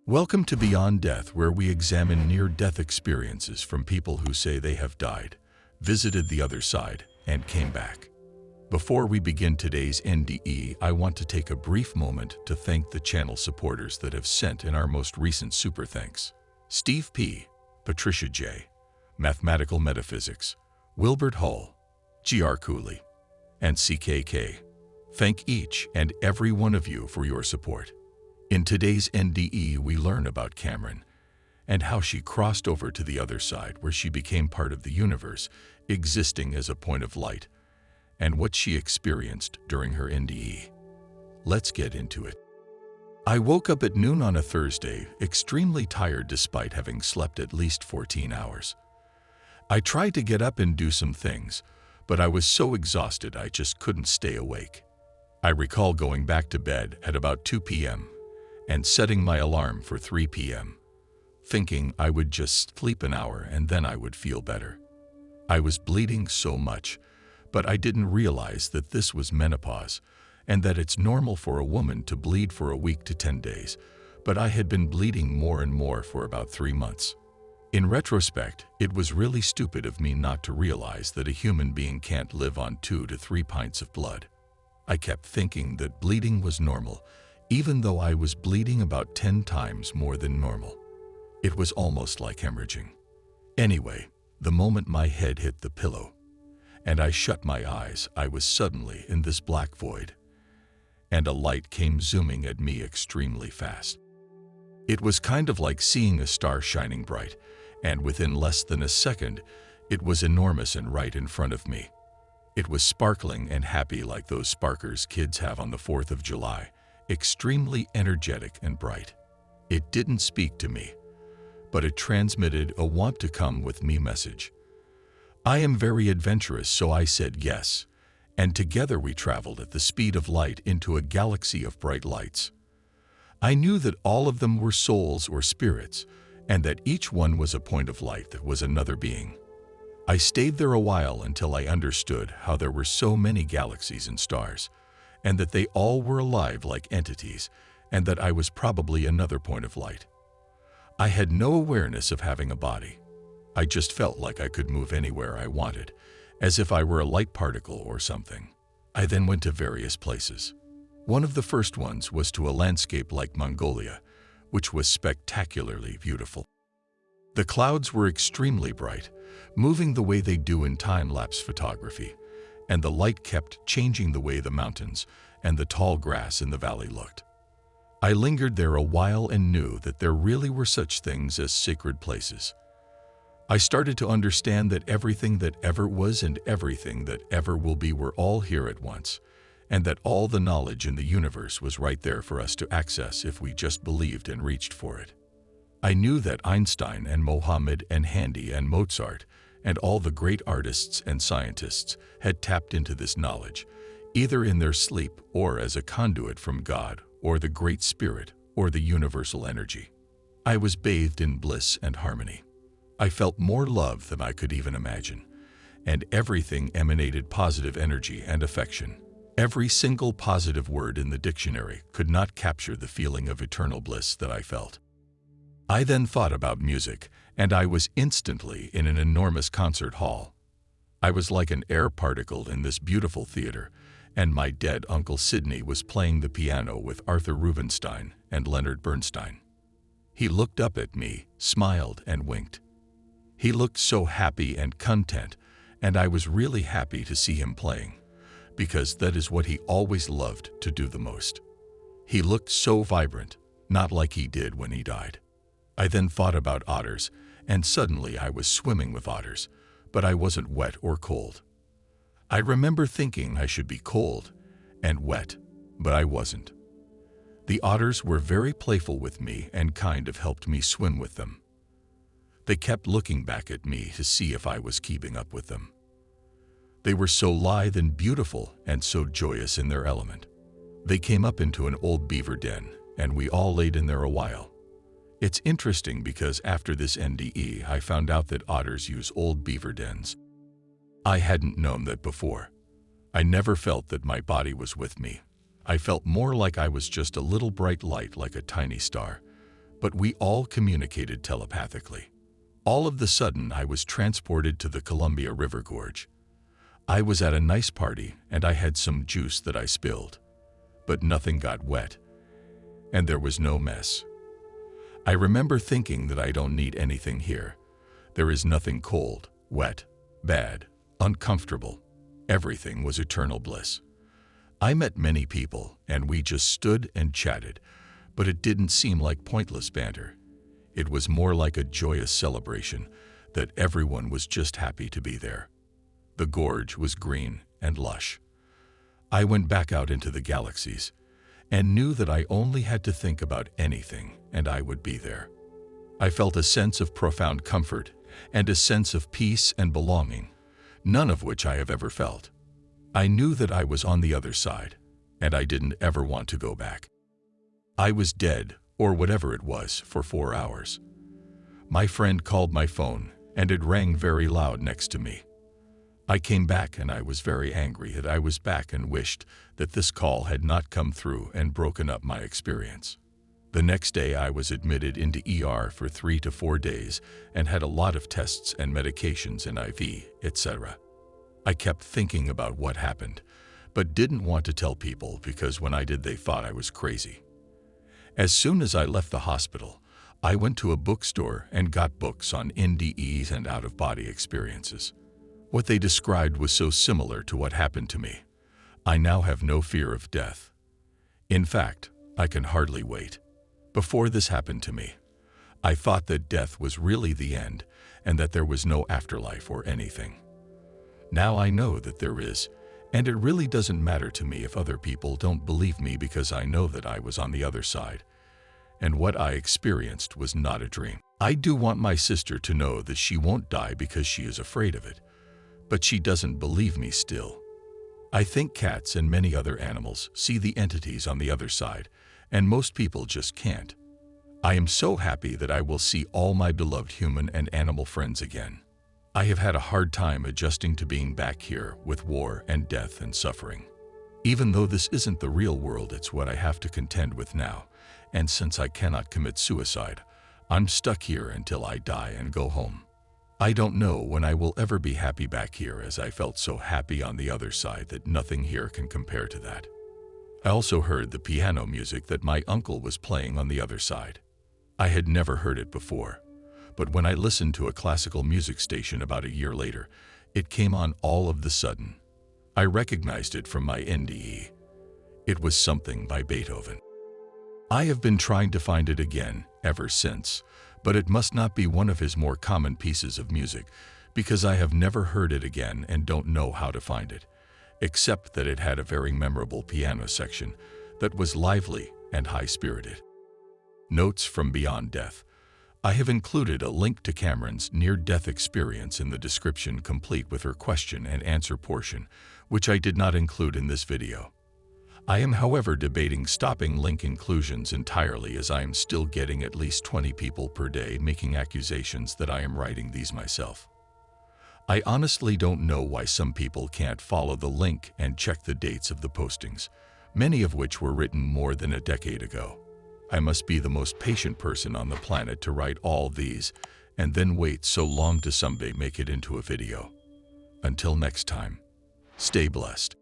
Welcome to Beyond Death, where we examine near-death experiences from people who say they have died, visited the other side, and came back. Before we begin today's NDE, I want to take a brief moment to thank the channel supporters that have sent in our most recent super thanks. Steve P., Patricia J., Mathematical Metaphysics, Wilbert Hull, G.R. Cooley, and CKK. Thank each and every one of you for your support. In today's NDE, we learn about Camryn and how she crossed over to the other side where she became part of the universe, existing as a point of light, and what she experienced during her NDE. Let's get into it. I woke up at noon on a Thursday, extremely tired despite having slept at least 14 hours. I tried to get up and do some things, but I was so exhausted I just couldn't stay awake. I recall going back to bed at about 2 p.m. and setting my alarm for 3 p.m., thinking I would just sleep an hour and then I would feel better. I was bleeding so much, but I didn't realize that this was menopause and that it's normal for a woman to bleed for a week to 10 days, but I had been bleeding more and more for about 3 months. In retrospect, it was really stupid of me not to realize that a human being can't live on 2 to 3 pints of blood. I kept thinking that bleeding was normal, even though I was bleeding about 10 times more than normal. It was almost like hemorrhaging. Anyway, the moment my head hit the pillow and I shut my eyes, I was suddenly in this black void, and a light came zooming at me extremely fast. It was kind of like seeing a star shining bright, and within less than a second, it was enormous and right in front of me. It was sparkling and happy like those sparkers kids have on the 4th of July. Extremely energetic and bright. It didn't speak to me, but it transmitted a want to come with me message. I am very adventurous, so I said yes, and together we traveled at the speed of light into a galaxy of bright lights. I knew that all of them were souls or spirits, and that each one was a point of light that was another being. I stayed there a while until I understood how there were so many galaxies and stars, and that they all were alive like entities, and that I was probably another point of light. I had no awareness of having a body. I just felt like I could move anywhere I wanted, as if I were a light particle or something. I then went to various places. One of the first ones was to a landscape like Mongolia, which was spectacularly beautiful. The clouds were extremely bright, moving the way they do in time-lapse photography, and the light kept changing the way the mountains and the tall grass in the valley looked. I lingered there a while and knew that there really were such things as sacred places. I started to understand that everything that ever was and everything that ever will be were all here at once, and that all the knowledge in the universe was right there for us to access if we just believed and reached for it. I knew that Einstein and Mohammed and Handy and Mozart and all the great artists and scientists had tapped into this knowledge, either in their sleep or as a conduit from God or the Great Spirit or the universal energy. I was bathed in bliss and harmony. I felt more love than I could even imagine, and everything emanated positive energy and affection. Every single positive word in the dictionary could not capture the feeling of eternal bliss that I felt. I then thought about music, and I was instantly in an enormous concert hall. I was like an air particle in this beautiful theater, and my dead Uncle Sidney was playing the piano with Arthur Rubinstein and Leonard Bernstein. He looked up at me, smiled, and winked. He looked so happy and content, and I was really happy to see him playing, because that is what he always loved to do the most. He looked so vibrant, not like he did when he died. I then thought about otters, and suddenly I was swimming with otters, but I wasn't wet or cold. I remember thinking I should be cold and wet, but I wasn't. The otters were very playful with me and kind of helped me swim with them. They kept looking back at me to see if I was keeping up with them. They were so lithe and beautiful and so joyous in their element. They came up into an old beaver den, and we all laid in there a while. It's interesting because after this NDE, I found out that otters use old beaver dens. I hadn't known that before. I never felt that my body was with me. I felt more like I was just a little bright light like a tiny star, but we all communicated telepathically. All of the sudden, I was transported to the Columbia River Gorge. I was at a nice party and I had some juice that I spilled, but nothing got wet, and there was no mess. I remember thinking that I don't need anything here. There is nothing cold, wet, bad, uncomfortable. Everything was eternal bliss. I met many people and we just stood and chatted, but it didn't seem like pointless banter. It was more like a joyous celebration that everyone was just happy to be there. The gorge was green and lush. I went back out into the galaxies and knew that I only had to think about anything and I would be there. I felt a sense of profound comfort and a sense of peace and belonging, none of which I have ever felt. I knew that I was on the other side, and I didn't ever want to go back. I was dead, or whatever it was, for 4 hours. My friend called my phone, and it rang very loud next to me. I came back and I was very angry that I was back and wished that this call had not come through and broken up my experience. The next day I was admitted into ER for 3 to 4 days and had a lot of tests and medications and IV, etc. I kept thinking about what happened, but didn't want to tell people because when I did they thought I was crazy. As soon as I left the hospital, I went to a bookstore and got books on NDEs and out-of-body experiences. What they described was so similar to what happened to me. I now have no fear of death. In fact, I can hardly wait. Before this happened to me, I thought that death was really the end and that there was no afterlife or anything. Now I know that there is, and it really doesn't matter to me if other people don't believe me because I know that I was on the other side, and what I experienced was not a dream. I do want my sister to know that she won't die because she is afraid of it, but she doesn't believe me still. I think cats and many other animals see the entities on the other side, and most people just can't. I am so happy that I will see all my beloved human and animal friends again. I have had a hard time adjusting to being back here with war and death and suffering. Even though this isn't the real world, it's what I have to contend with now, and since I cannot commit suicide, I'm stuck here until I die and go home. I don't know when I will ever be happy back here, as I felt so happy on the other side that nothing here can compare to that. I also heard the piano music that my uncle was playing on the other side. I had never heard it before, but when I listened to a classical music station about a year later, it came on all of the sudden. I recognized it from my NDE. It was something by Beethoven. I have been trying to find it again ever since, but it must not be one of his more common pieces of music because I have never heard it again and don't know how to find it, except that it had a very memorable piano section that was lively and high-spirited. Notes from Beyond Death. I have included a link to Camryn's near-death experience in the description, complete with her question and answer portion, which I did not include in this video. I am, however, debating stopping link inclusions entirely, as I am still getting at least 20 people per day making accusations that I am writing these myself. I honestly don't know why some people can't follow the link and check the dates of the postings, many of which were written more than a decade ago. I must be the most patient person on the planet to write all these and then wait so long to someday make it into a video. Until next time, stay blessed.